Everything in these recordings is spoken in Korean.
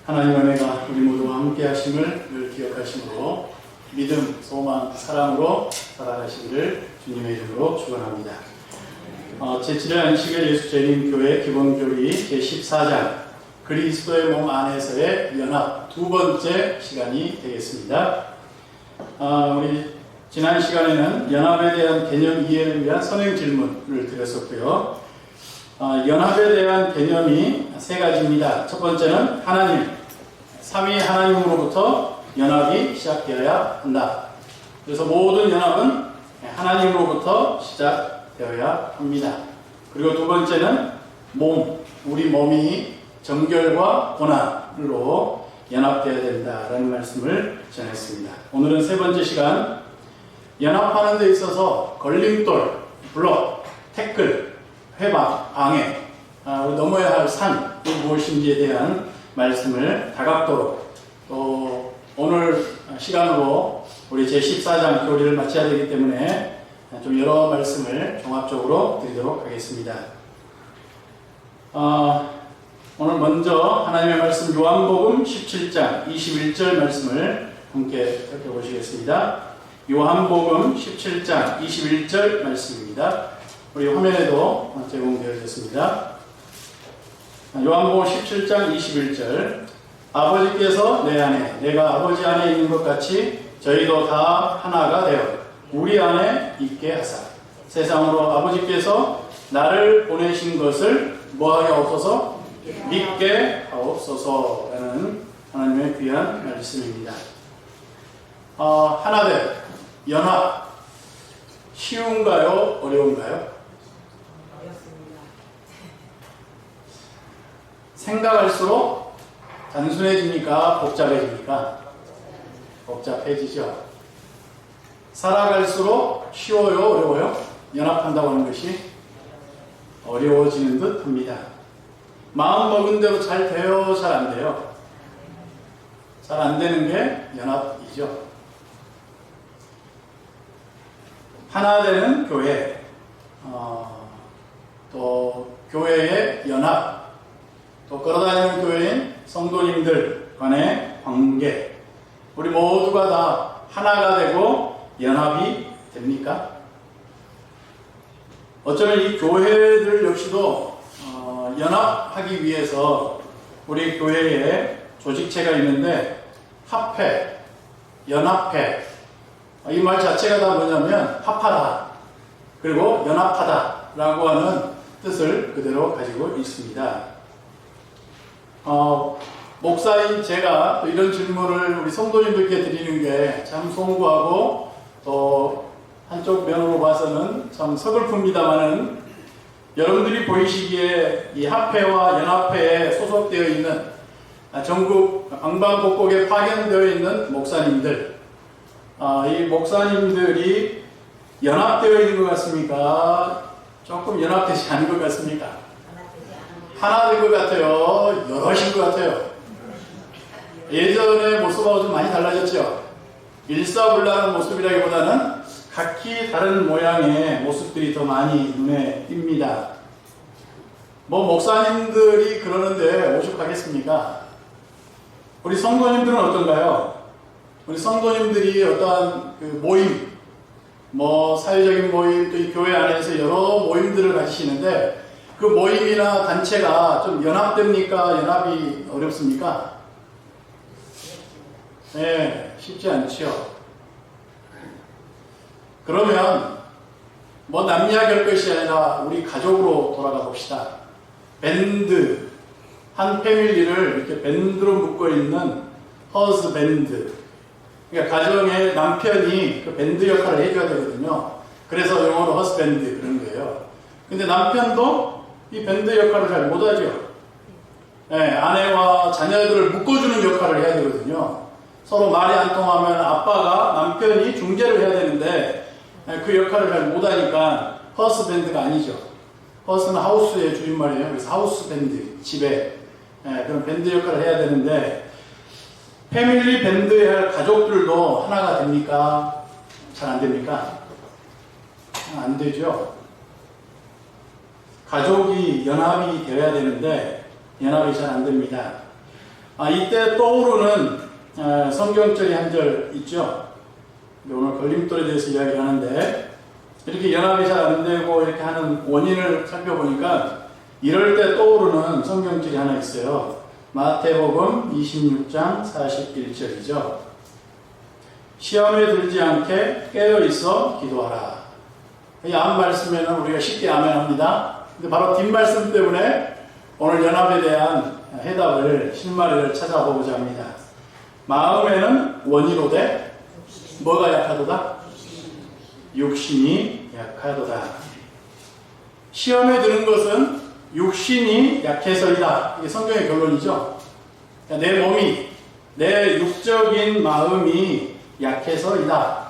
하나님의 은혜가 우리 모두와 함께 하심을 늘 기억하심으로 믿음, 소망, 사랑으로 살아가시기를 주님의 이름으로 축원합니다. 제7회 안식일 예수재림교회 기본교리 제14장 그리스도의 몸 안에서의 연합 두 번째 시간이 되겠습니다. 우리 지난 시간에는 연합에 대한 개념 이해를 위한 선행 질문을 드렸었고요. 연합에 대한 개념이 세 가지입니다. 첫 번째는 하나님, 삼위 하나님으로부터 연합이 시작되어야 한다. 그래서 모든 연합은 하나님으로부터 시작되어야 합니다. 그리고 두 번째는 몸, 우리 몸이 정결과 고난으로 연합되어야 된다라는 말씀을 전했습니다. 오늘은 세 번째 시간, 연합하는 데 있어서 걸림돌, 블록, 태클, 회방, 방해, 넘어야 할 산이 무엇인지에 대한 말씀을 다각도로 또 오늘 시간으로 우리 제14장 교리를 마쳐야 되기 때문에 좀 여러 말씀을 종합적으로 드리도록 하겠습니다. 오늘 먼저 하나님의 말씀 요한복음 17장 21절 말씀을 함께 살펴보시겠습니다. 요한복음 17장 21절 말씀입니다. 우리 화면에도 제공되어 있습니다. 요한복음 17장 21절 아버지께서 내 안에 내가 아버지 안에 있는 것 같이 저희도 다 하나가 되어 우리 안에 있게 하사 세상으로 아버지께서 나를 보내신 것을 뭐하게 하옵소서? 믿게 하옵소서 라는 하나님의 귀한 말씀입니다. 하나됨, 연합 쉬운가요? 어려운가요? 생각할수록 단순해집니까? 복잡해집니까? 복잡해지죠. 살아갈수록 쉬워요? 어려워요? 연합한다고 하는 것이 어려워지는 듯 합니다. 마음 먹은 대로 잘 돼요? 잘 안 돼요? 잘 안 되는 게 연합이죠. 하나 되는 교회, 또 교회의 연합, 또 걸어다니는 교회인 성도님들 간의 관계, 우리 모두가 다 하나가 되고 연합이 됩니까? 어쩌면 이 교회들 역시도 연합하기 위해서 우리 교회에 조직체가 있는데 합회, 연합회, 이 말 자체가 다 뭐냐면 합하다 그리고 연합하다 라고 하는 뜻을 그대로 가지고 있습니다. 목사인 제가 또 이런 질문을 우리 성도님들께 드리는 게 참 송구하고 또 한쪽 면으로 봐서는 참 서글픕니다만은 여러분들이 보이시기에 이 합회와 연합회에 소속되어 있는 전국 방방곡곡에 파견되어 있는 목사님들, 이 목사님들이 연합되어 있는 것 같습니까? 조금 연합되지 않은 것 같습니까? 하나 된 것 같아요? 여럿인 것 같아요? 예전의 모습하고 좀 많이 달라졌죠? 일사불란한 모습이라기보다는 각기 다른 모양의 모습들이 더 많이 눈에 띕니다. 목사님들이 그러는데 오죽하겠습니까? 우리 성도님들은 어떤가요? 우리 성도님들이 어떠한 그 모임, 사회적인 모임, 또 이 교회 안에서 여러 모임들을 가지시는데 그 모임이나 단체가 좀 연합됩니까? 연합이 어렵습니까? 네, 쉽지 않죠. 그러면 남 이야기할 것이 아니라 우리 가족으로 돌아가 봅시다. 밴드, 한 패밀리를 이렇게 밴드로 묶어 있는 허스밴드. 그러니까 가정의 남편이 그 밴드 역할을 해줘야 되거든요. 그래서 영어로 허스밴드 그런 거예요. 근데 남편도 이 밴드 역할을 잘 못하죠. 네, 아내와 자녀들을 묶어주는 역할을 해야 되거든요. 서로 말이 안 통하면 아빠가 남편이 중재를 해야 되는데 그 역할을 잘 못하니까 허스밴드가 아니죠. 허스는 하우스의 줄임말이에요. 그래서 하우스밴드, 집에 그런 밴드 역할을 해야 되는데 패밀리 밴드에 할 가족들도 하나가 됩니까? 잘 안 됩니까? 안 되죠. 가족이 연합이 되어야 되는데 연합이 잘 안 됩니다. 이때 떠오르는 성경적인 한 절 있죠. 오늘 걸림돌에 대해서 이야기하는데 이렇게 연합이 잘 안 되고 이렇게 하는 원인을 살펴보니까 이럴 때 떠오르는 성경절이 하나 있어요. 마태복음 26장 41절이죠. 시험에 들지 않게 깨어있어 기도하라. 이 앞 말씀에는 우리가 쉽게 아멘합니다. 근데 바로 뒷말씀 때문에 오늘 연합에 대한 해답을 실마리를 찾아보고자 합니다. 마음에는 원이로되 뭐가 약하도다? 육신이 약하도다. 시험에 드는 것은 육신이 약해서이다. 이게 성경의 결론이죠. 내 몸이, 내 육적인 마음이 약해서이다.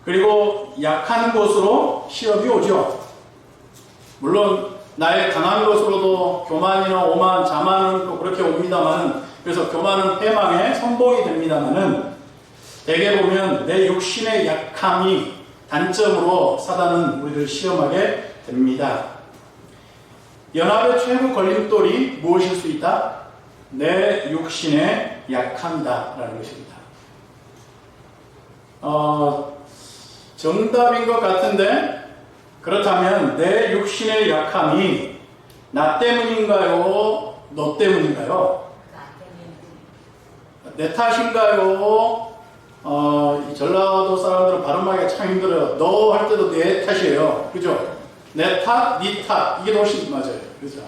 그리고 약한 것으로 시험이 오죠. 물론 나의 강한 것으로도 교만이나 오만, 자만은 또 그렇게 옵니다만은, 그래서 교만은 패망의 선봉이 됩니다만은, 대개 보면 내 육신의 약함이 단점으로 사단은 우리를 시험하게 됩니다. 연합의 최고 걸림돌이 무엇일 수 있다? 내 육신의 약함이다 라는 것입니다. 정답인 것 같은데, 그렇다면 내 육신의 약함이 나 때문인가요? 너 때문인가요? 내 탓인가요? 이 전라도 사람들은 발음하기가 참 힘들어요. 너 할 때도 내 탓이에요. 그죠? 내 탓, 네 탓. 이게 훨씬 맞아요. 그죠?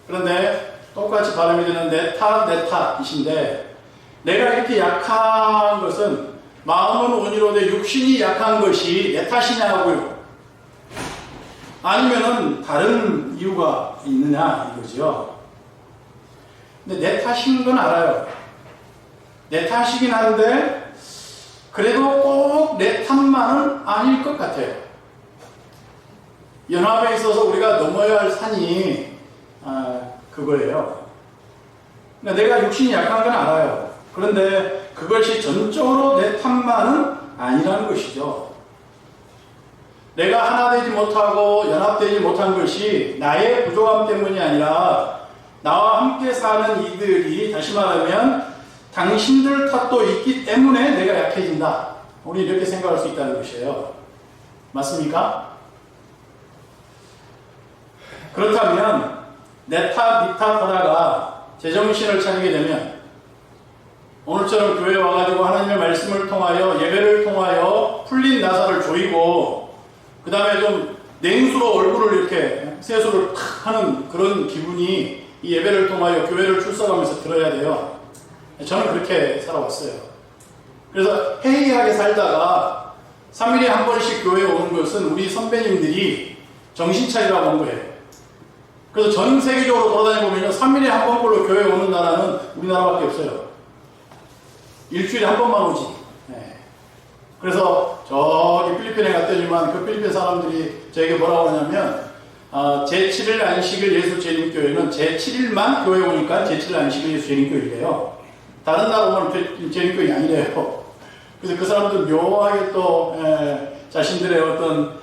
그런데 똑같이 발음이 되는 내 탓, 내 탓이신데, 내가 이렇게 약한 것은 마음은 원이로 내 육신이 약한 것이 내 탓이냐고요. 아니면은 다른 이유가 있느냐 이거죠. 근데 내 탓인 건 알아요. 내 탓이긴 한데 그래도 꼭 내 탓만은 아닐 것 같아요. 연합에 있어서 우리가 넘어야 할 산이 그거예요. 그러니까 내가 육신이 약한 건 알아요. 그런데 그것이 전적으로 내 탓만은 아니라는 것이죠. 내가 하나 되지 못하고 연합되지 못한 것이 나의 부족함 때문이 아니라 나와 함께 사는 이들이, 다시 말하면 당신들 탓도 있기 때문에 내가 약해진다. 우리 이렇게 생각할 수 있다는 것이에요. 맞습니까? 그렇다면 내 탓, 네 탓 하다가 제정신을 차리게 되면 오늘처럼 교회에 와가지고 하나님의 말씀을 통하여, 예배를 통하여 풀린 나사를 조이고 그 다음에 좀 냉수로 얼굴을 이렇게 세수를 탁 하는 그런 기분이 이 예배를 통하여 교회를 출석하면서 들어야 돼요. 저는 그렇게 살아왔어요. 그래서 해이하게 살다가 3일에 한 번씩 교회에 오는 것은 우리 선배님들이 정신 차리라고 한 거예요. 그래서 전 세계적으로 돌아다니보면 3일에 한 번꼴로 교회에 오는 나라는 우리나라밖에 없어요. 일주일에 한 번만 오지. 네. 그래서 저기 필리핀에 갔더니만 그 필리핀 사람들이 저에게 뭐라고 하냐면 제7일 안식일 예수재림교회는 제7일만 교회 오니까 제7일 안식일 예수재림교회래요. 다른 나라 오면 재림교회 아니래요. 그래서 그 사람들 묘하게 또 자신들의 어떤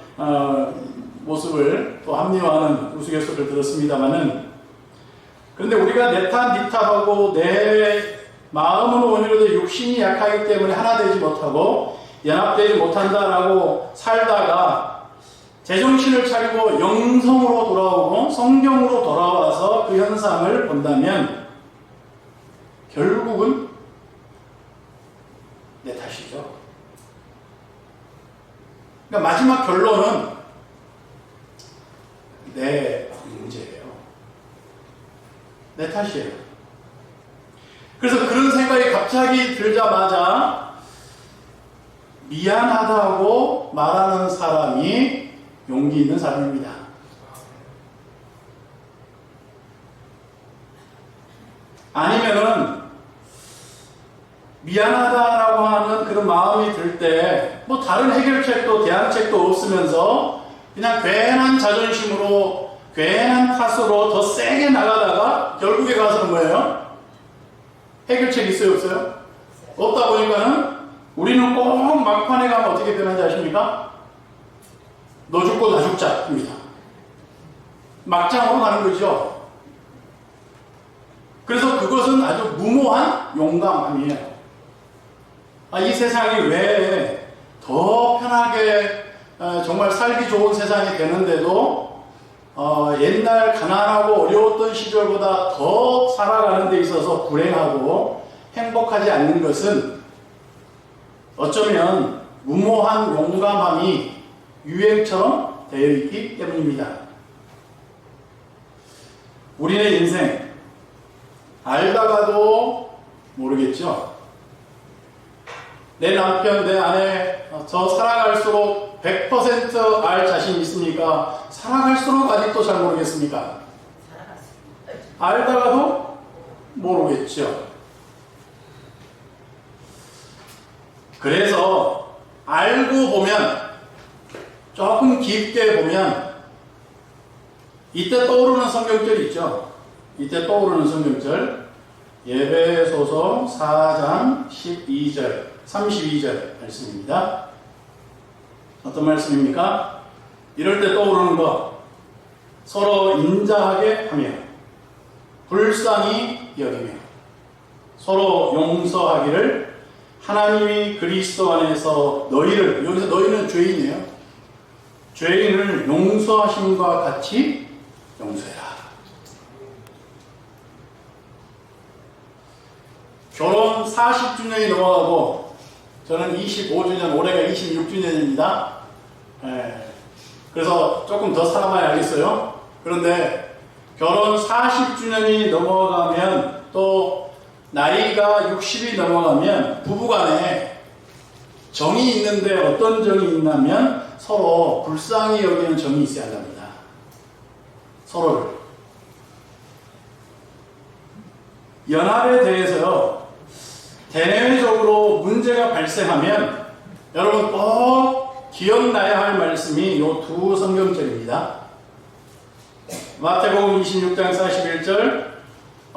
모습을 또 합리화하는 우스갯소리를 들었습니다만은, 그런데 우리가 내 탓, 네 탓하고 내 마음은 오히려 육신이 약하기 때문에 하나 되지 못하고 연합되지 못한다라고 살다가 제정신을 차리고 영성으로 돌아오고 성경으로 돌아와서 그 현상을 본다면 결국은 내 탓이죠. 그러니까 마지막 결론은 내 문제예요. 내 탓이에요. 그래서 그런 생각이 갑자기 들자마자 미안하다고 말하는 사람이 용기 있는 사람입니다. 아니면은 미안하다라고 하는 그런 마음이 들 때 뭐 다른 해결책도 대안책도 없으면서 그냥 괜한 자존심으로 괜한 탓으로 더 세게 나가다가 결국에 가서는 뭐예요? 해결책 있어요, 없어요? 없다 보니까는 우리는 꼭 막판에 가면 어떻게 되는지 아십니까? 너 죽고 나 죽자입니다. 막장으로 가는 거죠. 그래서 그것은 아주 무모한 용감함이에요. 이 세상이 왜 더 편하게 정말 살기 좋은 세상이 되는데도 옛날 가난하고 어려웠던 시절보다 더 살아가는 데 있어서 불행하고 행복하지 않는 것은 어쩌면 무모한 용감함이 유행처럼 되어 있기 때문입니다. 우리의 인생 알다가도 모르겠죠. 내 남편, 내 아내 저 살아갈수록 100% 알 자신 있습니까? 살아갈수록 아직도 잘 모르겠습니까? 알다가도 모르겠죠. 그래서 알고 보면, 조금 깊게 보면 이때 떠오르는 성경절이 있죠. 이때 떠오르는 성경절 예배소서 4장 12절 32절 말씀입니다. 어떤 말씀입니까? 이럴 때 떠오르는 것, 서로 인자하게 하며 불쌍히 여기며 서로 용서하기를 하나님이 그리스도 안에서 너희를, 여기서 너희는 죄인이에요. 죄인을 용서하심과 같이 용서해라. 결혼 40주년이 넘어가고 저는 25주년, 올해가 26주년입니다. 그래서 조금 더 살아봐야 알겠어요. 그런데 결혼 40주년이 넘어가면 또 나이가 60이 넘어가면 부부간에 정이 있는데 어떤 정이 있냐면 서로 불쌍히 여기는 정이 있어야 한답니다. 서로를. 연합에 대해서요, 대내적으로 문제가 발생하면 여러분 꼭 기억나야 할 말씀이 이 두 성경절입니다. 마태복음 26장 41절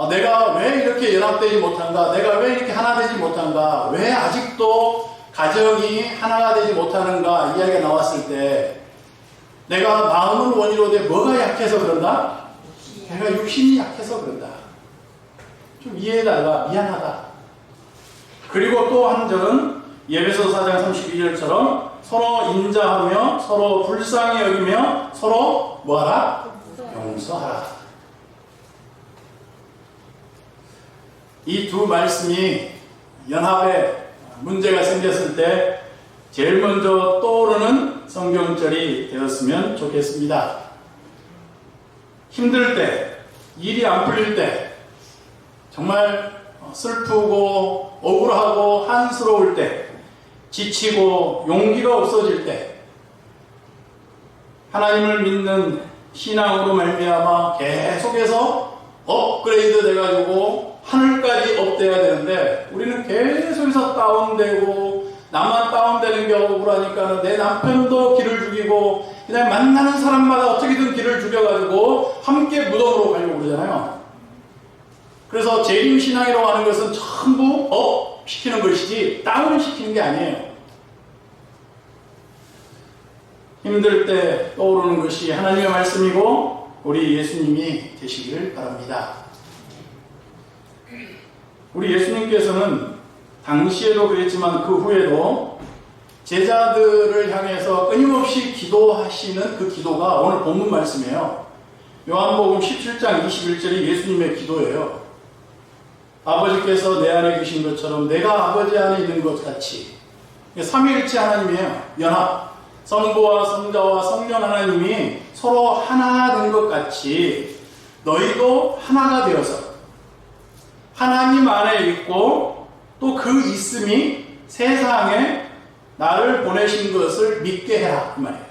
내가 왜 이렇게 연합되지 못한가? 내가 왜 이렇게 하나 되지 못한가? 왜 아직도 가정이 하나가 되지 못하는가? 이야기가 나왔을 때 내가 마음을 원이로 돼 뭐가 약해서 그런다? 내가 육신이 약해서 그런다. 좀 이해해달라. 미안하다. 그리고 또 한 절은 예배소 4장 32절처럼 서로 인자하며 서로 불쌍히 여기며 서로 뭐하라? 용서하라. 이 두 말씀이 연합에 문제가 생겼을 때 제일 먼저 떠오르는 성경절이 되었으면 좋겠습니다. 힘들 때, 일이 안 풀릴 때, 정말 슬프고 억울하고 한스러울 때, 지치고 용기가 없어질 때, 하나님을 믿는 신앙으로 말미암아 계속해서 업그레이드 돼가지고 하늘까지 업돼야 되는데 우리는 계속해서 다운되고 나만 다운되는 게 억울하니까 내 남편도 길을 죽이고 그냥 만나는 사람마다 어떻게든 길을 죽여가지고 함께 무덤으로 가려고 그러잖아요. 그래서 재림신앙이라고 하는 것은 전부 업시키는 것이지 다운시키는 게 아니에요. 힘들 때 떠오르는 것이 하나님의 말씀이고 우리 예수님이 되시기를 바랍니다. 우리 예수님께서는 당시에도 그랬지만 그 후에도 제자들을 향해서 끊임없이 기도하시는 그 기도가 오늘 본문 말씀이에요. 요한복음 17장 21절이 예수님의 기도예요. 아버지께서 내 안에 계신 것처럼 내가 아버지 안에 있는 것 같이. 삼위일체 하나님이에요. 연합. 성부와 성자와 성령 하나님이 서로 하나 된 것 같이 너희도 하나가 되어서 하나님 안에 있고 또 그 있음이 세상에 나를 보내신 것을 믿게 해라. 그 말이에요.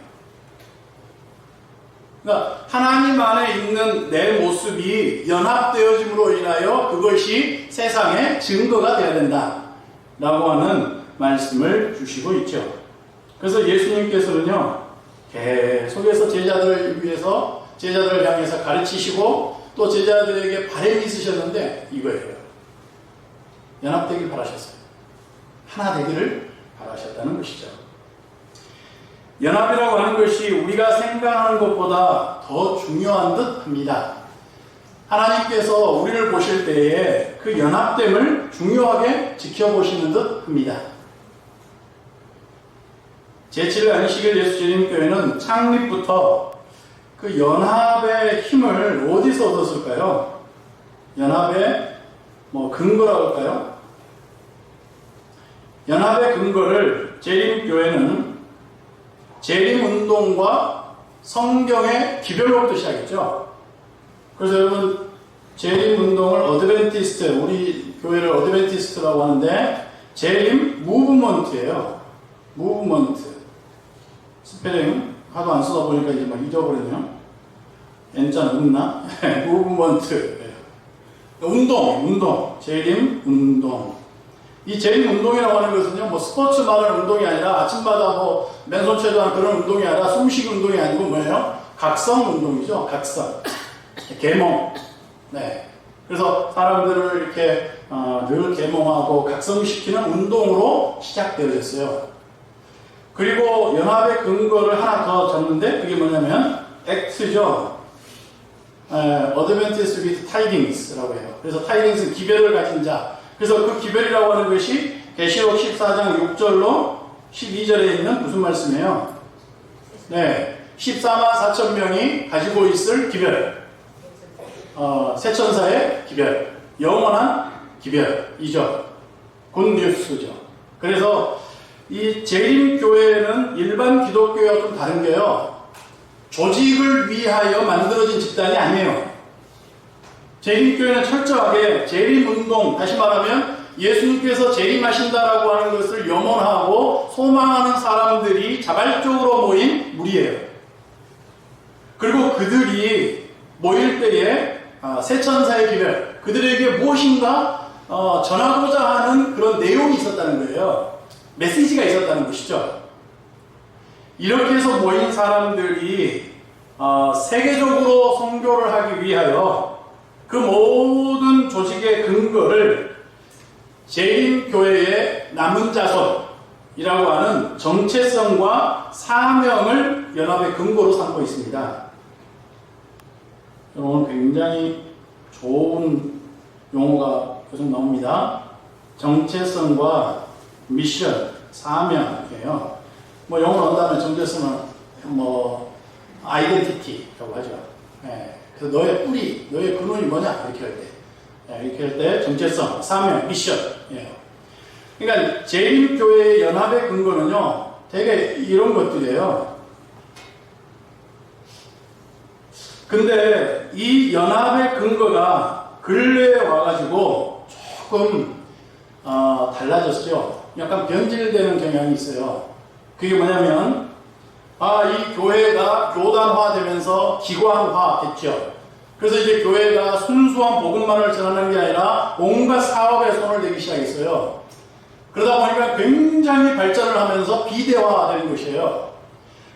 그러니까 하나님 안에 있는 내 모습이 연합되어짐으로 인하여 그것이 세상에 증거가 되어야 된다. 라고 하는 말씀을 주시고 있죠. 그래서 예수님께서는요, 계속해서 제자들을 위해서, 제자들을 향해서 가르치시고 또 제자들에게 바람이 있으셨는데 이거예요. 연합되길 바라셨어요. 하나 되기를 바라셨다는 것이죠. 연합이라고 하는 것이 우리가 생각하는 것보다 더 중요한 듯 합니다. 하나님께서 우리를 보실 때에 그 연합됨을 중요하게 지켜보시는 듯 합니다. 제7회 안식일 예수재림교회는 창립부터 그 연합의 힘을 어디서 얻었을까요? 연합의 근거라고 할까요? 연합의 근거를 재림교회는 재림운동과 성경의 기별로부터 시작했죠. 그래서 여러분 재림운동을 어드벤티스트, 우리 교회를 어드벤티스트라고 하는데 재림 무브먼트예요. 무브먼트. 스펠링 하도 안 쓰다 보니까 이제 막 잊어버렸네요. N자는 없나? 무브먼트. 운동. 재림 운동. 이 재림 운동이라고 하는 것은요, 스포츠 말하는 운동이 아니라 아침마다 맨손 체조하는 그런 운동이 아니라 숨쉬기 운동이 아니고 뭐예요? 각성 운동이죠. 각성. 계몽. 네. 그래서 사람들을 이렇게 늘 계몽하고 각성시키는 운동으로 시작되어졌어요. 그리고 연합의 근거를 하나 더 줬는데 그게 뭐냐면 액트죠. Adventist with Tidings라고 해요. 그래서 Tidings은 기별을 가진 자. 그래서 그 기별이라고 하는 것이 계시록 14장 6절로 12절에 있는 무슨 말씀이에요? 네, 14만 4천 명이 가지고 있을 기별. 새 천사의 기별. 영원한 기별이죠. 굿뉴스죠. 그래서 이 재림교회는 일반 기독교와 좀 다른 게요. 조직을 위하여 만들어진 집단이 아니에요. 재림교회는 철저하게 재림운동, 다시 말하면 예수님께서 재림하신다라고 하는 것을 염원하고 소망하는 사람들이 자발적으로 모인 무리예요. 그리고 그들이 모일 때에 새 천사의 기별, 그들에게 무엇인가 전하고자 하는 그런 내용이 있었다는 거예요. 메시지가 있었다는 것이죠. 이렇게 해서 모인 사람들이 세계적으로 선교를 하기 위하여 그 모든 조직의 근거를 재림교회의 남은 자손이라고 하는 정체성과 사명을 연합의 근거로 삼고 있습니다. 오늘 굉장히 좋은 용어가 계속 나옵니다. 정체성과 미션, 사명이에요. 영어로 한다면 정체성은 아이덴티티라고 하죠. 네. 그래서 너의 뿌리, 너의 근원이 뭐냐? 이렇게 할 때. 이렇게 할 때 정체성, 사명, 미션이에요. 그러니까 재림교회의 연합의 근거는요, 되게 이런 것들이에요. 근데 이 연합의 근거가 근래에 와가지고 조금 달라졌죠. 약간 변질되는 경향이 있어요. 그게 뭐냐면 이 교회가 교단화되면서 기관화됐죠. 그래서 이제 교회가 순수한 복음만을 전하는 게 아니라 온갖 사업에 손을 대기 시작했어요. 그러다 보니까 굉장히 발전을 하면서 비대화되는 것이에요.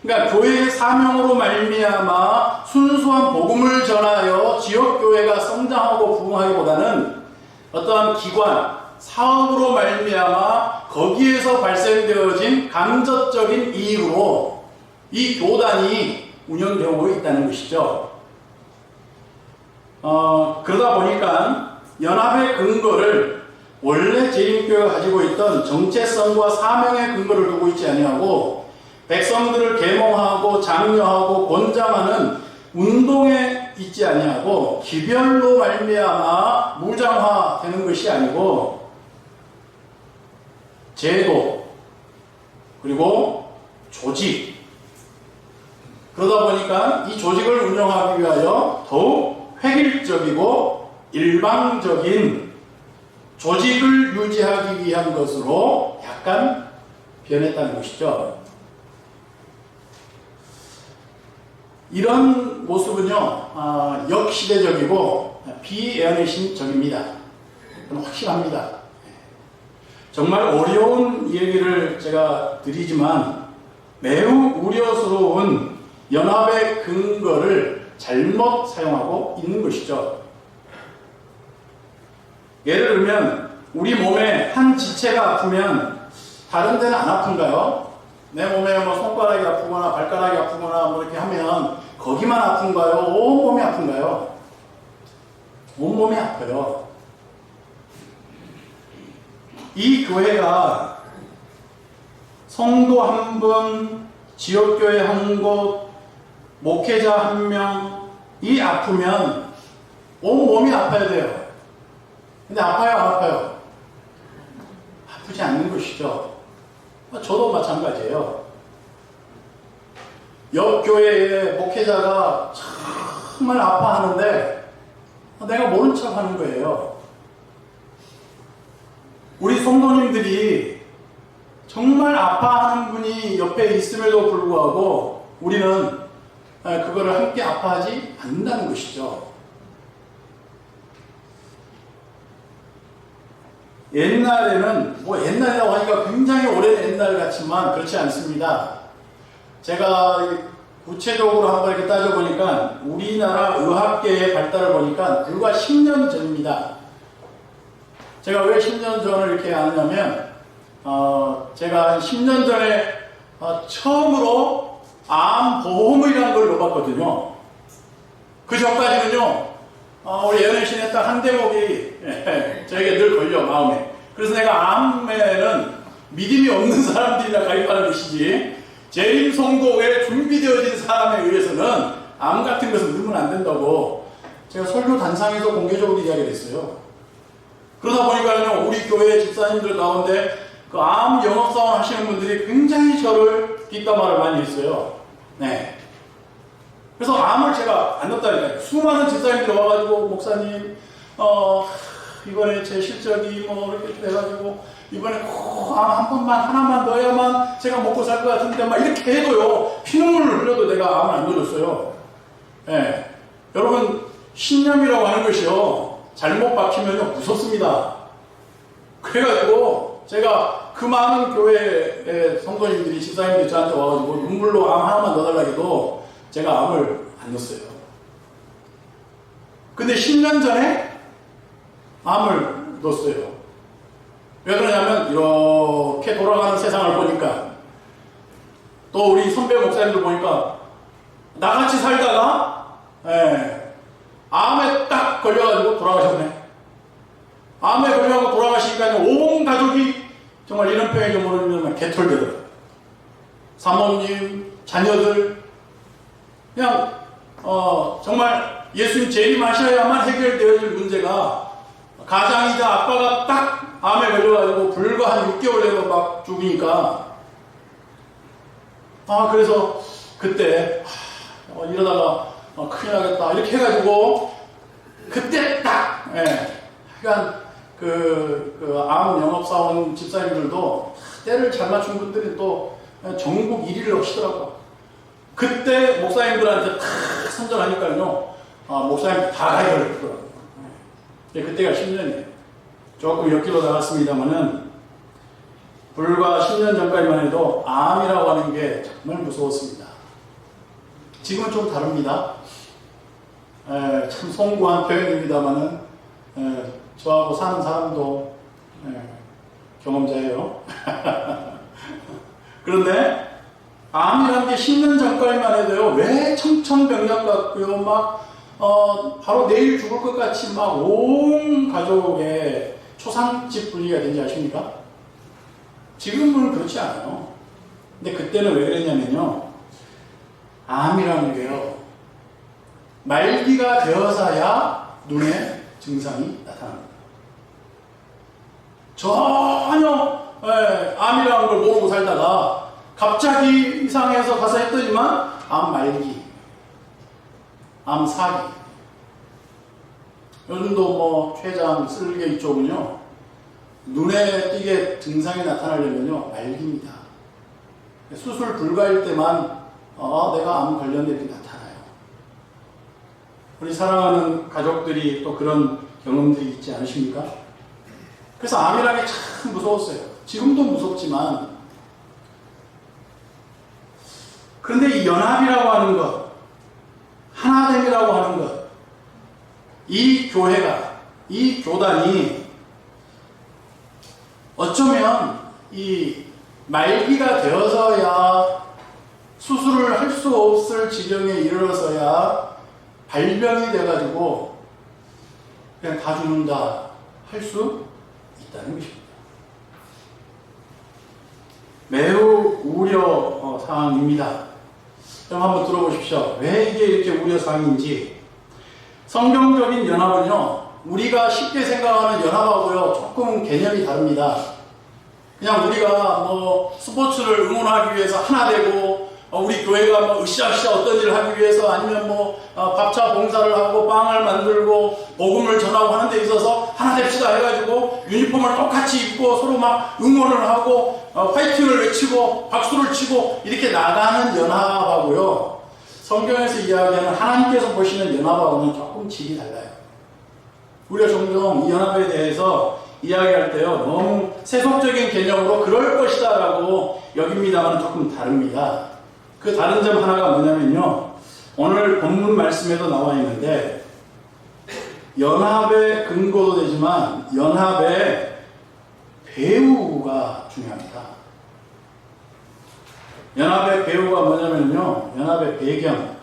그러니까 교회의 사명으로 말미암아 순수한 복음을 전하여 지역교회가 성장하고 부흥하기보다는 어떠한 기관, 사업으로 말미암아 거기에서 발생되어진 간접적인 이익으로 이 교단이 운영되고 있다는 것이죠. 그러다 보니까 연합의 근거를 원래 재림교회가 가지고 있던 정체성과 사명의 근거를 두고 있지 아니하고 백성들을 계몽하고 장려하고 권장하는 운동에 있지 아니하고 기별로 말미암아 무장화되는 것이 아니고 제도 그리고 조직, 그러다 보니까 이 조직을 운영하기 위하여 더욱 획일적이고 일방적인 조직을 유지하기 위한 것으로 약간 변했다는 것이죠. 이런 모습은요, 역시대적이고 비애언의신적입니다. 확실합니다. 정말 어려운 얘기를 제가 드리지만 매우 우려스러운 연합의 근거를 잘못 사용하고 있는 것이죠. 예를 들면 우리 몸에 한 지체가 아프면 다른 데는 안 아픈가요? 내 몸에 손가락이 아프거나 발가락이 아프거나 이렇게 하면 거기만 아픈가요? 온 몸이 아픈가요? 온몸이 아파요. 이 교회가 성도 한 분, 지역교회 한 곳, 목회자 한 명이 아프면 온몸이 아파야 돼요. 근데 아파요, 안 아파요? 아프지 않는 것이죠. 저도 마찬가지예요. 옆 교회의 목회자가 정말 아파하는데 내가 모른 척 하는 거예요. 우리 성도님들이 정말 아파하는 분이 옆에 있음에도 불구하고 우리는 그거를 함께 아파하지 않는다는 것이죠. 옛날에는, 옛날이라고 하니까 굉장히 오랜 옛날 같지만 그렇지 않습니다. 제가 구체적으로 한번 이렇게 따져보니까 우리나라 의학계의 발달을 보니까 불과 10년 전입니다. 제가 왜 10년 전을 이렇게 아느냐면, 제가 한 10년 전에 처음으로 암보험이라는 걸 넣어봤거든요. 그 전까지는요, 우리 연예신에 딱 한 대목이 저에게 늘 걸려, 마음에. 그래서 내가 암에는 믿음이 없는 사람들이나 가입하는 것이지, 재림 성도에 준비되어진 사람에 의해서는 암 같은 것은 넣으면 안 된다고 제가 설교 단상에서 공개적으로 이야기를 했어요. 그러다 보니까요, 우리 교회 집사님들 가운데 그 암 영업사원 하시는 분들이 굉장히 저를 뒷담화를 많이 했어요. 네. 그래서 암을 제가 안 넣었다니까요. 수많은 집사님들이 와가지고, 목사님, 이번에 제 실적이 이렇게 돼가지고, 이번에 꼭 암 한 번만, 하나만 넣어야만 제가 먹고 살 것 같은데, 막 이렇게 해도요, 피눈물을 흘려도 내가 암을 안 넣어줬어요. 네. 여러분, 신념이라고 하는 것이요, 잘못 박히면요, 무섭습니다. 그래가지고, 제가 그 많은 교회의 성도님들이, 집사님들이 저한테 와가지고, 눈물로 암 하나만 넣어달라고 해도, 제가 암을 안 넣었어요. 근데 10년 전에 암을 넣었어요. 왜 그러냐면 이렇게 돌아가는 세상을 보니까, 또 우리 선배 목사님들 보니까 나같이 살다가 암에 딱 걸려가지고 돌아가셨네. 암에 걸려가지고 돌아가시니까 온 가족이 정말 이런 표현이 좀 모르면 개털되더라고요. 사모님, 자녀들, 그냥 정말 예수님 재림하셔야만 해결되어질 문제가, 가장이자 아빠가 딱 암에 걸려가지고 불과 한 6개월 내로 막 죽으니까, 그래서 그때 이러다가 큰일 나겠다 이렇게 해가지고, 그때 딱 그러니까 그 암 영업사원 집사님들도 때를 잘 맞춘 분들이 또 전국 1위를 하시더라고요. 그때 목사님들한테 탁 선전하니까요, 목사님 다 해결했더라고요. 그때가 10년이에요. 조금 옆길로 나갔습니다만은, 불과 10년 전까지만 해도 암이라고 하는 게 정말 무서웠습니다. 지금은 좀 다릅니다. 참 송구한 표현입니다만은, 저하고 사는 사람도 경험자예요. 그런데 암이라는 게 10년 전까지만 해도요, 왜 청천벽력 같고요, 막 바로 내일 죽을 것 같이 막 온 가족의 초상집 분위기가 된지 아십니까? 지금은 그렇지 않아요. 근데 그때는 왜 그랬냐면요, 암이라는 게요, 말기가 되어서야 눈에 증상이 나타납니다. 전혀 암이라는 걸 모르고 살다가 갑자기 이상해서 가서 했더니만 암 말기, 암 사기. 요즘도 췌장, 쓸개 이쪽은요, 눈에 띄게 증상이 나타나려면요, 말기입니다. 수술 불가일 때만 내가 암 걸렸네 이렇게 나타나요. 우리 사랑하는 가족들이 또 그런 경험들이 있지 않으십니까? 그래서 암이라는 게 참 무서웠어요. 지금도 무섭지만, 그런데 이 연합이라고 하는 것, 하나됨이라고 하는 것, 이 교회가, 이 교단이 어쩌면 이 말기가 되어서야, 수술을 할 수 없을 지경에 이르러서야 발병이 돼가지고 그냥 다 죽는다 할 수 있다는 것입니다. 매우 우려 사항입니다. 그럼 한번 들어보십시오. 왜 이게 이렇게 우려 사항인지. 성경적인 연합은요, 우리가 쉽게 생각하는 연합하고요 조금 개념이 다릅니다. 그냥 우리가 뭐 스포츠를 응원하기 위해서 하나 되고, 우리 교회가 뭐 으쌰으쌰 어떤 일을 하기 위해서, 아니면 뭐 밥차 봉사를 하고 빵을 만들고 복음을 전하고 하는 데 있어서 하나 됩시다 해가지고 유니폼을 똑같이 입고 서로 막 응원을 하고 파이팅을 외치고 박수를 치고 이렇게 나가는 연합하고요, 성경에서 이야기하는 하나님께서 보시는 연합하고는 조금 질이 달라요. 우리가 종종 이 연합에 대해서 이야기할 때요, 너무 세속적인 개념으로 그럴 것이다 라고 여깁니다만 조금 다릅니다. 그 다른 점 하나가 뭐냐면요, 오늘 본문 말씀에도 나와 있는데, 연합의 근거도 되지만 연합의 배후가 중요합니다. 연합의 배후가 뭐냐면요, 연합의 배경,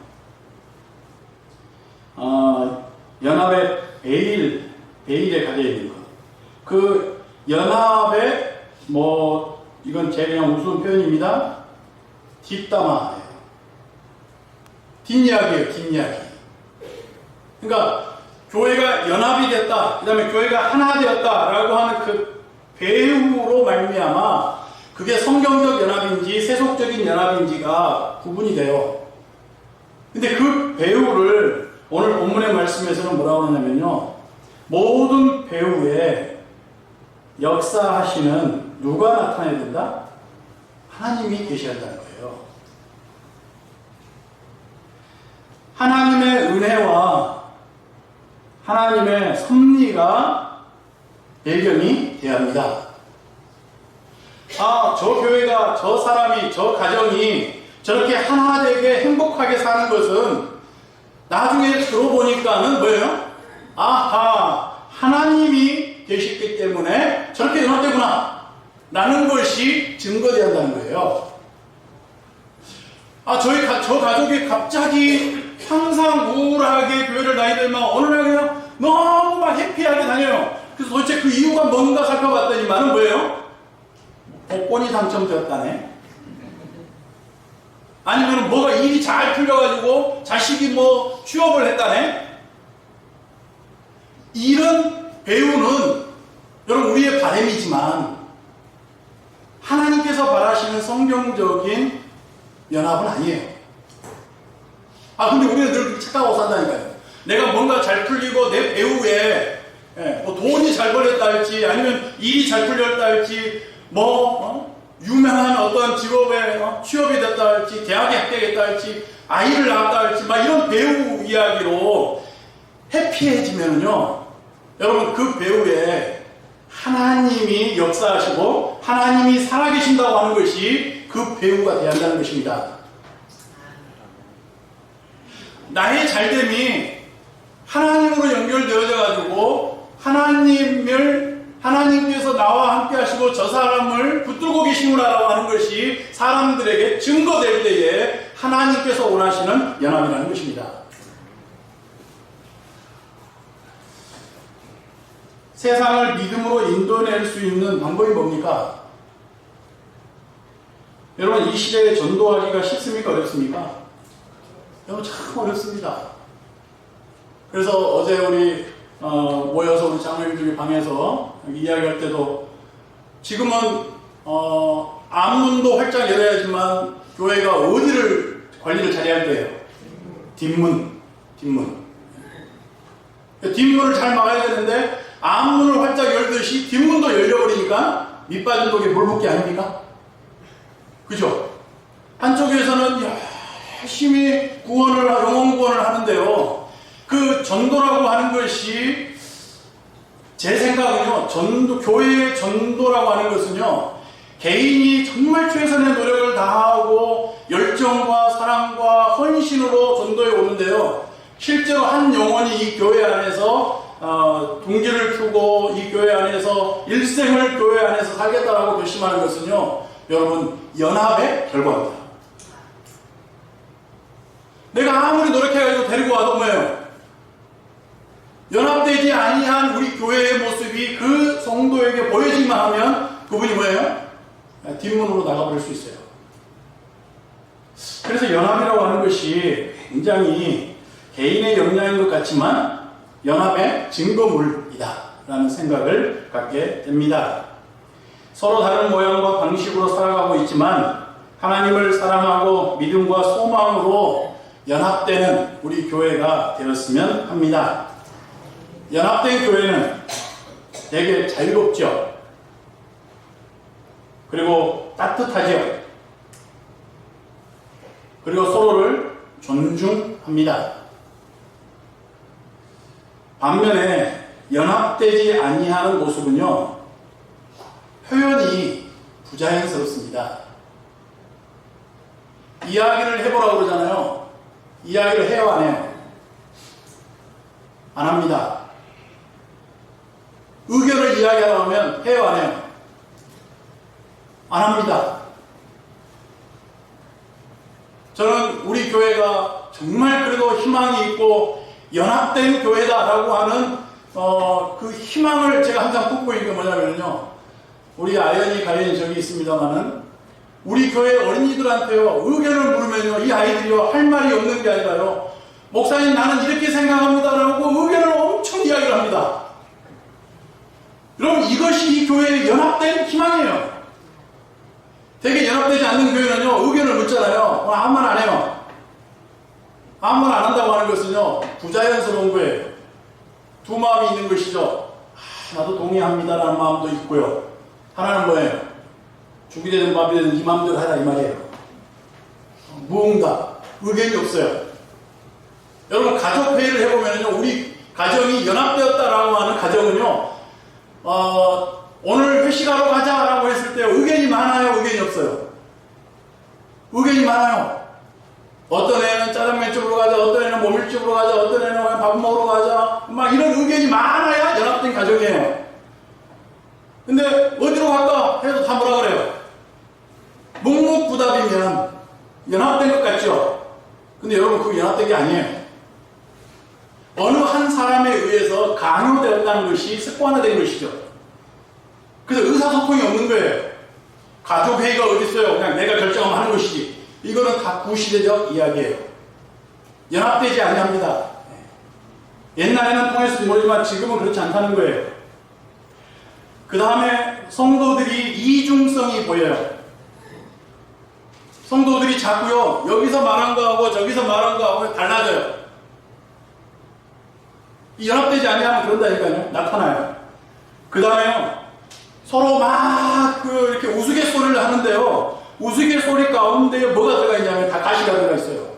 연합의 베일에 가려 있는 것. 그 연합의 이건 제 그냥 우스운 표현입니다. 뒷담화예요. 뒷이야기예요, 뒷이야기. 그러니까 교회가 연합이 됐다, 그 다음에 교회가 하나 되었다라고 하는 그 배후로 말미암아 그게 성경적 연합인지 세속적인 연합인지가 구분이 돼요. 근데 그 배후를 오늘 본문의 말씀에서는 뭐라고 하냐면요, 모든 배후에 역사하시는 누가 나타나야 된다? 하나님이 계셔야 한다는 거예요. 하나님의 은혜와 하나님의 섭리가 배경이 되어야 합니다. 저 교회가, 저 사람이, 저 가정이 저렇게 하나 되게 행복하게 사는 것은 나중에 들어보니까는 뭐예요? 아하, 하나님이 계시기 때문에 저렇게 연합되구나 라는 것이 증거되어야 한다는 거예요. 저 가족이 갑자기 항상 우울하게 교회를 다니더니만 어느 날 그냥 너무 막 해피하게 다녀요. 그래서 도대체 그 이유가 뭔가 살펴봤더니만은 뭐예요? 복권이 당첨되었다네. 아니면 뭐가 일이 잘 풀려가지고 자식이 취업을 했다네. 이런 배우는 여러분 우리의 바람이지만 하나님께서 바라시는 성경적인 연합은 아니에요. 근데 우리는 늘 착각하고 산다니까요. 내가 뭔가 잘 풀리고 내 배우에 돈이 잘 벌렸다 할지, 아니면 일이 잘 풀렸다 할지, 유명한 어떤 직업에 취업이 됐다 할지, 대학에 합격했다 할지, 아이를 낳았다 할지, 막 이런 배우 이야기로 해피해지면요, 여러분 그 배우에 하나님이 역사하시고 하나님이 살아계신다고 하는 것이 그 배우가 되어야 한다는 것입니다. 나의 잘됨이 하나님으로 연결되어져 가지고 하나님께서 나와 함께 하시고 저 사람을 붙들고 계시구나라고 하는 것이 사람들에게 증거될 때에 하나님께서 원하시는 연합이라는 것입니다. 세상을 믿음으로 인도해낼 수 있는 방법이 뭡니까? 여러분 이 시대에 전도하기가 쉽습니까? 어렵습니까? 여러분 참 어렵습니다. 그래서 어제 우리 모여서 우리 장로님들이 방에서 이야기할 때도 지금은 앞문도 활짝 열어야지만 교회가 어디를 관리를 잘해야 할 때예요? 뒷문. 뒷문을 잘 막아야 되는데 앞문을 활짝 열듯이 뒷문도 열려버리니까 밑빠진 독에 물 붓기 아닙니까? 그죠? 한쪽에서는 열심히 영혼 구원을 하는데요, 그 전도라고 하는 것이 제 생각은요, 교회의 전도라고 하는 것은요, 개인이 정말 최선의 노력을 다하고 열정과 사랑과 헌신으로 전도에 오는데요, 실제로 한 영혼이 이 교회 안에서 둥지를 트고 이 교회 안에서 일생을 교회 안에서 살겠다라고 결심하는 것은요, 여러분 연합의 결과입니다. 내가 아무리 노력해가지고 데리고 와도 뭐예요? 연합되지 아니한 우리 교회의 모습이 그 성도에게 보여지기만 하면 그분이 뭐예요? 뒷문으로 나가버릴 수 있어요. 그래서 연합이라고 하는 것이 굉장히 개인의 역량인 것 같지만 연합의 증거물이다 라는 생각을 갖게 됩니다. 서로 다른 모양과 방식으로 살아가고 있지만 하나님을 사랑하고 믿음과 소망으로 연합되는 우리 교회가 되었으면 합니다. 연합된 교회는 되게 자유롭죠. 그리고 따뜻하죠. 그리고 서로를 존중합니다. 반면에 연합되지 아니하는 모습은요, 표현이 부자연스럽습니다. 이야기를 해보라고 그러잖아요. 이야기를 해요, 안 해요? 안 합니다. 의견을 이야기하라고 하면 해요, 안 해요? 안 합니다. 저는 우리 교회가 정말 그래도 희망이 있고 연합된 교회다라고 하는 그 희망을 제가 항상 돋고 있는 게 뭐냐면요, 우리 아연이 가연이 저기 있습니다만은 우리 교회 어린이들한테요 의견을 물으면요 이 아이들이요 할 말이 없는 게 아니라요, 목사님 나는 이렇게 생각합니다라고 의견을 엄청 이야기를 합니다. 여러분 이것이 이 교회의 연합된 희망이에요. 되게 연합되지 않는 교회는요 의견을 묻잖아요. 아무 말 안 해요. 아무 말 안 한다고 하는 것은요 부자연스러운 거예요. 두 마음이 있는 것이죠. 나도 동의합니다라는 마음도 있고요. 하나는 뭐예요? 죽이 되든 밥이 되든 네 마음대로 하라 이 말이에요. 무응답, 의견이 없어요. 여러분 가족회의를 해보면요 우리 가정이 연합되었다라고 하는 가정은요 오늘 회식하러 가자라고 했을 때 의견이 많아요, 의견이 없어요? 의견이 많아요. 어떤 애는 짜장면 집으로 가자, 어떤 애는 모밀집으로 가자, 어떤 애는 밥 먹으러 가자, 막 이런 의견이 많아야 연합된 가정이에요. 근데 어디로 갈까 해도 다 뭐라 그래요? 묵묵부답이면 연합된 것 같죠? 근데 여러분 그거 연합된 게 아니에요. 어느 한 사람에 의해서 강요되었다는 것이 습관화된 것이죠. 그래서 의사소통이 없는 거예요. 가족회의가 어디 있어요? 그냥 내가 결정하면 하는 것이지. 이거는 다 구시대적 이야기예요. 연합되지 아니합니다. 옛날에는 통했을지 모르지만 지금은 그렇지 않다는 거예요. 그 다음에 성도들이 이중성이 보여요. 성도들이 자꾸요 여기서 말한 거하고 저기서 말한 거하고 달라져요. 이 연합되지 아니하면 그런다니까요. 나타나요. 그 다음에요 서로 막 이렇게 우스갯소리를 하는데요 우스갯소리 가운데에 뭐가 들어가 있냐면 다 가시가 들어가 있어요.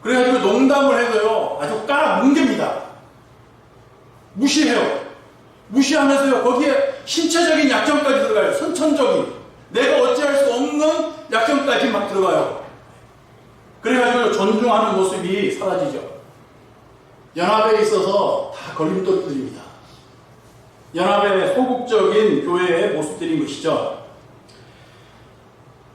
그래가지고 농담을 해도요 아주 까뭉갭니다. 무시해요. 무시하면서요 거기에 신체적인 약점까지 들어가요. 선천적인 내가 어찌할 수 없는 약점까지 막 들어가요. 그래가지고 존중하는 모습이 사라지죠. 연합에 있어서 다 걸림돌들입니다. 연합의 소극적인 교회의 모습들인 것이죠.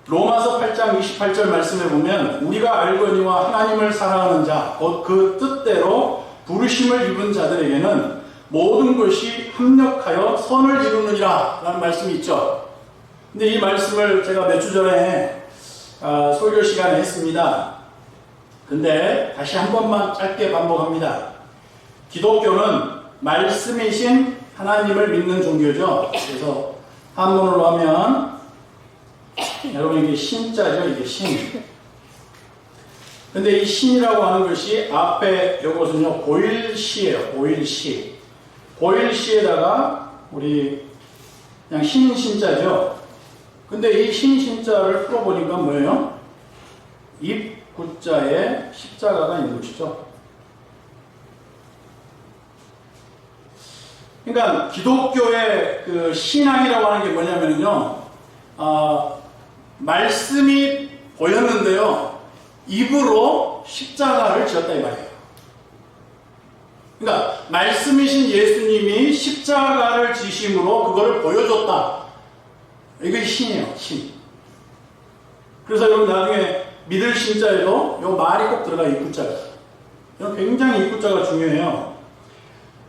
로마서 8장 28절 말씀에 보면 우리가 알거니와 하나님을 사랑하는 자 곧 그 뜻대로 부르심을 입은 자들에게는 모든 것이 합력하여 선을 이루느니라 라는 말씀이 있죠. 근데 이 말씀을 제가 몇 주 전에 설교 시간에 했습니다. 근데 다시 한 번만 짧게 반복합니다. 기독교는 말씀이신 하나님을 믿는 종교죠. 그래서 한문으로 하면 여러분 이게 신자죠. 이게 신. 근데 이 신이라고 하는 것이 앞에 이것은요 고일시예요. 고일시. 고일시에다가 우리 그냥 신자죠. 근데 이 신자를 풀어보니까 뭐예요? 입 구자에 십자가가 있는 것이죠. 그러니까 기독교의 그 신앙이라고 하는 게 뭐냐면요, 말씀이 보였는데요, 입으로 십자가를 지었다 이 말이에요. 그러니까 말씀이신 예수님이 십자가를 지심으로 그거를 보여줬다. 이게 신이에요, 신. 그래서 여러분 나중에 믿을 신자에도 요 말이 꼭 들어가 입구자가. 굉장히 입구자가 중요해요.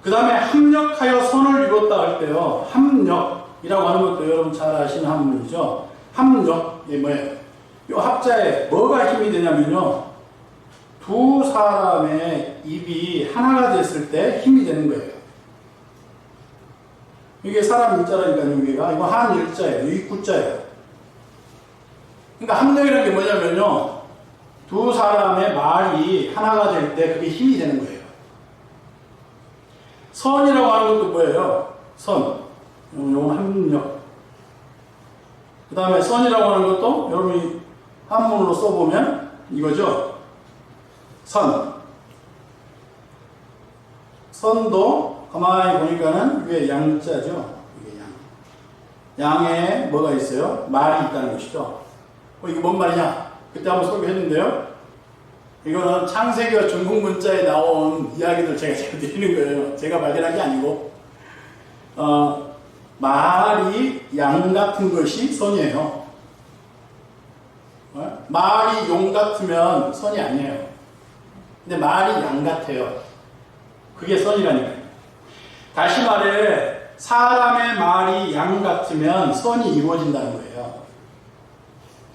그 다음에 합력하여 선을 이뤘다 할 때요. 합력이라고 하는 것도 여러분 잘 아시는 한문이죠. 합력이 뭐예요? 이 합자에 뭐가 힘이 되냐면요. 두 사람의 입이 하나가 됐을 때 힘이 되는 거예요. 이게 사람 일자라니까요. 여기가 이거 한 일자예요. 이 구자예요. 그러니까 합력이라는 게 뭐냐면요. 두 사람의 말이 하나가 될 때 그게 힘이 되는 거예요. 선이라고 하는 것도 뭐예요? 선. 이건 합력. 그 다음에 선이라고 하는 것도 여러분이 한문으로 써보면 이거죠. 선. 선도 가만히 보니까는 위에 양자죠. 이게 양. 양에 뭐가 있어요? 말이 있다는 것이죠. 이게 뭔 말이냐? 그때 한번 소개했는데요. 이거는 창세기와 중국 문자에 나온 이야기들 제가 드리는 거예요. 제가 발견한 게 아니고, 말이 양 같은 것이 선이에요. 말이 용 같으면 선이 아니에요. 근데 말이 양 같아요. 그게 선이라니까요. 다시 말해, 사람의 말이 양 같으면 선이 이루어진다는 거예요.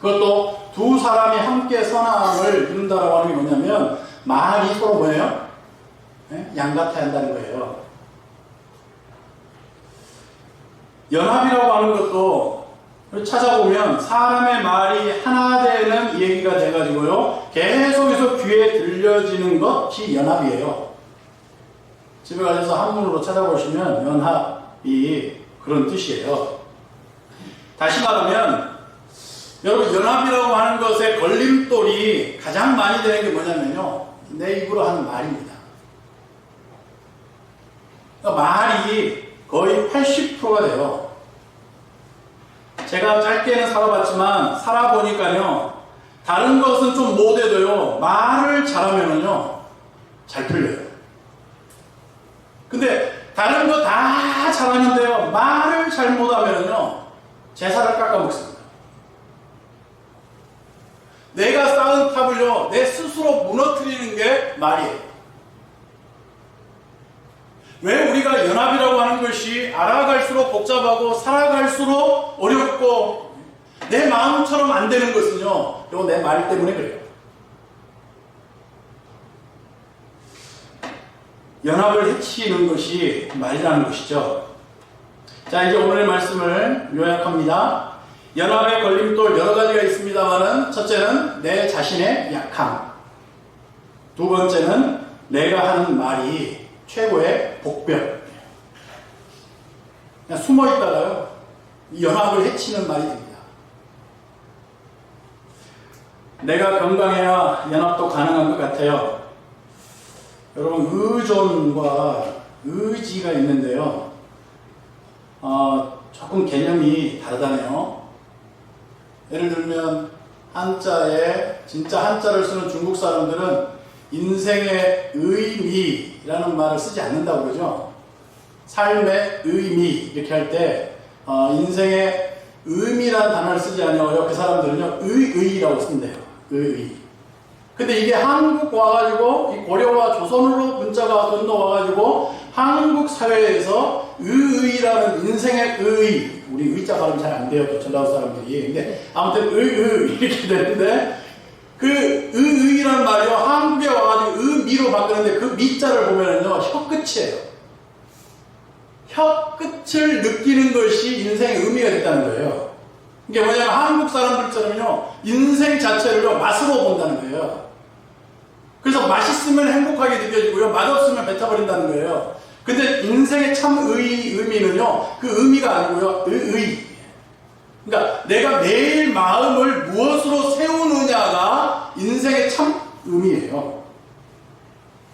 그것도 두 사람이 함께 선함을 이룬다라고 하는 게 뭐냐면 말이 서로 뭐예요? 양 같아야 한다는 거예요. 연합이라고 하는 것도 찾아보면 사람의 말이 하나 되는 얘기가 돼가지고요. 계속해서 귀에 들려지는 것이 연합이에요. 집에 가셔서 한문으로 찾아보시면 연합이 그런 뜻이에요. 다시 말하면 여러분 연합이라고 하는 것의 걸림돌이 가장 많이 되는 게 뭐냐면요. 내 입으로 하는 말입니다. 그러니까 말이 거의 80%가 돼요. 제가 짧게는 살아봤지만 살아보니까요. 다른 것은 좀 못해도요. 말을 잘하면은요. 잘 풀려요. 근데 다른 거 다 잘하는데요. 말을 잘 못하면은요. 제사를 깎아먹습니다. 내가 쌓은 탑을요, 내 스스로 무너뜨리는 게 말이에요. 왜 우리가 연합이라고 하는 것이 알아갈수록 복잡하고 살아갈수록 어렵고 내 마음처럼 안 되는 것은요, 이거 내 말 때문에 그래요. 연합을 해치는 것이 말이라는 것이죠. 자, 이제 오늘의 말씀을 요약합니다. 연합의 걸림돌 여러 가지가 있습니다만은 첫째는 내 자신의 약함, 두 번째는 내가 하는 말이 최고의 복병. 그냥 숨어 있다가요 연합을 해치는 말이 됩니다. 내가 건강해야 연합도 가능한 것 같아요. 여러분 의존과 의지가 있는데요. 조금 개념이 다르다네요. 예를 들면 한자에 진짜 한자를 쓰는 중국 사람들은 인생의 의미라는 말을 쓰지 않는다고 그러죠. 삶의 의미 이렇게 할 때 인생의 의미라는 단어를 쓰지 않냐고요. 그 사람들은요 의의라고 쓴대요. 의의. 근데 이게 한국 와가지고 이 고려와 조선으로 문자가 건너와가지고 한국 사회에서 의의라는 인생의 의의, 우리 의자 발음 잘 안 돼요, 또 전라도 사람들이. 근데 아무튼 의의 이렇게 되는데 그 의의라는 말이요 한국에 와가지고 의미로 바꾸는데 그 미자를 보면은요 혀 끝이에요. 혀 끝을 느끼는 것이 인생의 의미가 됐다는 거예요. 이게 뭐냐면 한국 사람들처럼요 인생 자체를요 맛으로 본다는 거예요. 그래서 맛있으면 행복하게 느껴지고요 맛없으면 뱉어버린다는 거예요. 근데 인생의 참 의미는요 그 의미가 아니고요 의의. 그러니까 내가 매일 마음을 무엇으로 세우느냐가 인생의 참 의미예요.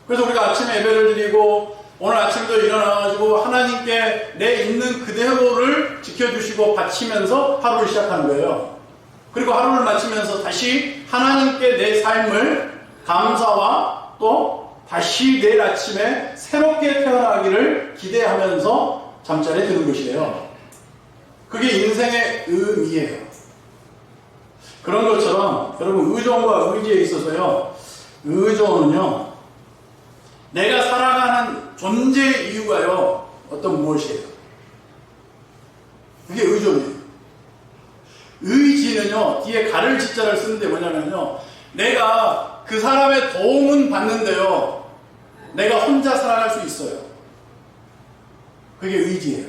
그래서 우리가 아침에 예배를 드리고 오늘 아침도 일어나가지고 하나님께 내 있는 그대로를 지켜주시고 바치면서 하루를 시작하는 거예요. 그리고 하루를 마치면서 다시 하나님께 내 삶을 감사와 또 다시 내일 아침에 새롭게 태어나기를 기대하면서 잠자리에 드는 것이에요. 그게 인생의 의미예요. 그런 것처럼 여러분 의존과 의지에 있어서요 의존은요 내가 살아가는 존재의 이유가요, 어떤 무엇이에요? 그게 의존이에요. 의지는요, 뒤에 가를 지자를 쓰는데 뭐냐면요, 내가 그 사람의 도움은 받는데요, 내가 혼자 살아갈 수 있어요. 그게 의지예요.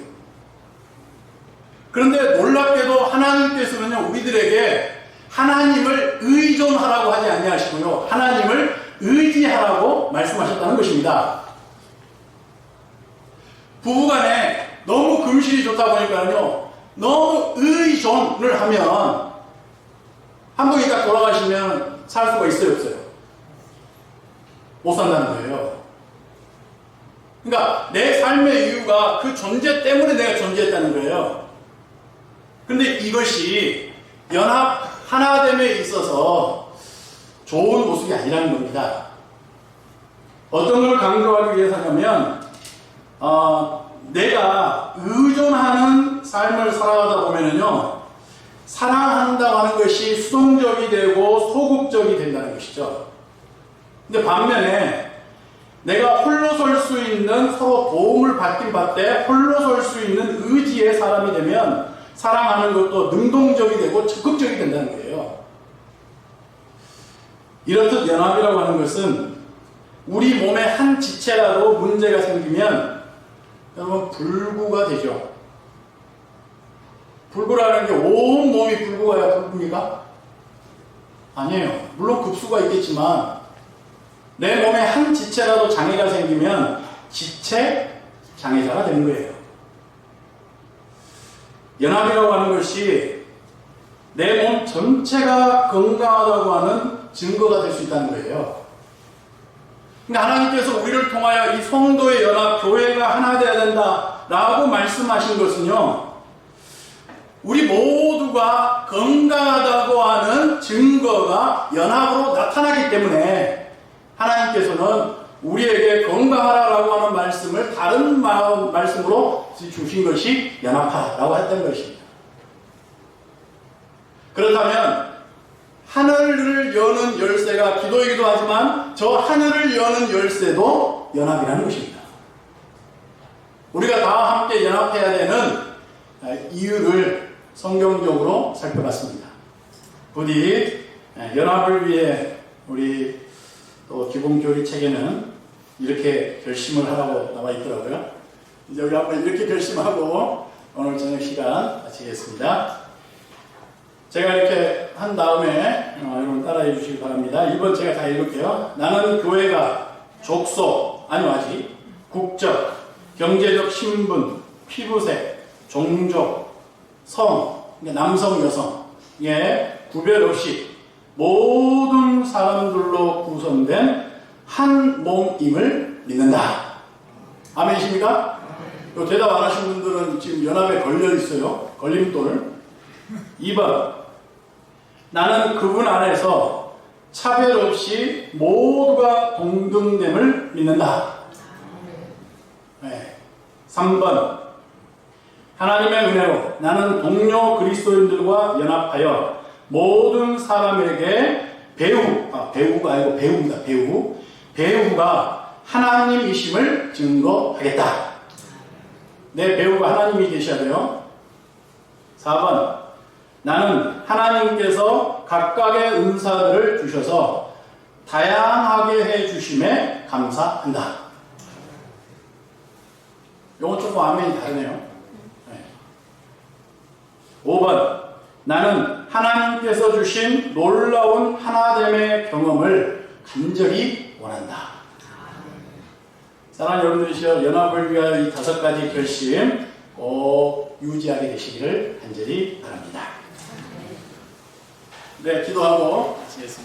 그런데 놀랍게도 하나님께서는요, 우리들에게 하나님을 의존하라고 하지 아니하시고요, 하나님을 의지하라고 말씀하셨다는 것입니다. 부부간에 너무 금실이 좋다 보니까요, 너무 의존을 하면 한 분이 딱 돌아가시면 살 수가 있어요, 없어요? 못 산다는 거예요. 그러니까 내 삶의 이유가 그 존재 때문에 내가 존재했다는 거예요. 그런데 이것이 연합 하나됨에 있어서 좋은 모습이 아니라는 겁니다. 어떤 걸 강조하기 위해서냐면 내가 의존하는 삶을 살아가다 보면은요, 사랑한다고 하는 것이 수동적이 되고 소극적이 된다는 것이죠. 근데 반면에 내가 홀로 설 수 있는, 서로 도움을 받긴 받되 홀로 설 수 있는 의지의 사람이 되면 사랑하는 것도 능동적이 되고 적극적이 된다는 거예요. 이렇듯 연합이라고 하는 것은 우리 몸의 한 지체라도 문제가 생기면 여러분 불구가 되죠. 불구라는 게 온 몸이 불구가야 불구입니까? 아니에요. 물론 급수가 있겠지만 내 몸의 한 지체라도 장애가 생기면 지체 장애자가 되는 거예요. 연합이라고 하는 것이 내 몸 전체가 건강하다고 하는 증거가 될 수 있다는 거예요. 그러니까 하나님께서 우리를 통하여 이 성도의 연합, 교회가 하나 되어야 된다라고 말씀하신 것은요, 우리 모두가 건강하다고 하는 증거가 연합으로 나타나기 때문에 하나님께서는 우리에게 건강하라라고 하는 말씀을 다른 말씀으로 주신 것이 연합하라고 했던 것입니다. 그렇다면 하늘을 여는 열쇠가 기도이기도 하지만 저 하늘을 여는 열쇠도 연합이라는 것입니다. 우리가 다 함께 연합해야 되는 이유를 성경적으로 살펴봤습니다. 부디 연합을 위해 우리 또 기본교리 책에는 이렇게 결심을 하라고 나와 있더라고요. 이제 우리 한번 이렇게 결심하고 오늘 저녁 시간 마치겠습니다. 제가 이렇게 한 다음에 여러분 따라해 주시기 바랍니다. 1번 제가 다 읽을게요. 나는 교회가 족속, 아니요 아직, 국적, 경제적 신분, 피부색, 종족, 성, 남성, 여성에 구별 없이 모든 사람들로 구성된 한 몸임을 믿는다. 아멘이십니까? 대답 안 하신 분들은 지금 연합에 걸려 있어요. 걸림돌. 2번. 나는 그분 안에서 차별 없이 모두가 동등됨을 믿는다. 네. 3번. 하나님의 은혜로 나는 동료 그리스도인들과 연합하여 모든 사람에게 배우가 아니고 배우입니다. 배우가 하나님이심을 증거하겠다. 내 배우가 하나님이 계셔야 돼요. 4번. 나는 하나님께서 각각의 은사들을 주셔서 다양하게 해주심에 감사한다. 이건 조금 아멘이 다르네요. 네. 5번. 나는 하나님께서 주신 놀라운 하나됨의 경험을 간절히 원한다. 사랑하는 여러분들이시여, 연합을 위하여 이 5가지 결심 꼭 유지하게 되시기를 간절히 바랍니다. 네, 기도하고 마치겠습니다.